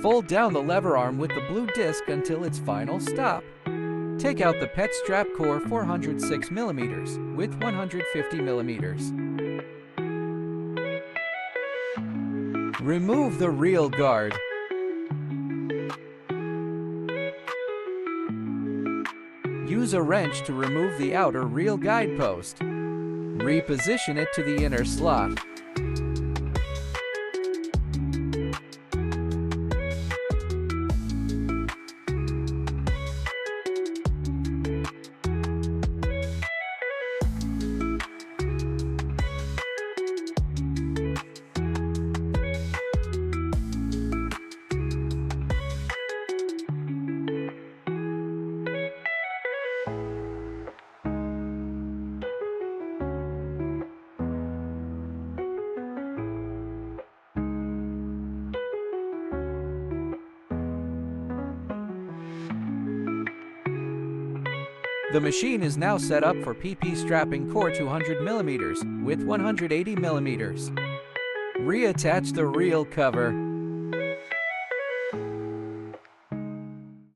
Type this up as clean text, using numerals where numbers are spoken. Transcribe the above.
Fold down the lever arm with the blue disc until its final stop. Take out the PET strap core 406 mm with 150 mm. Remove the reel guard. Use a wrench to remove the outer reel guide post. Reposition it to the inner slot. The machine is now set up for PP strapping core 200 mm with 180 mm. Reattach the reel cover.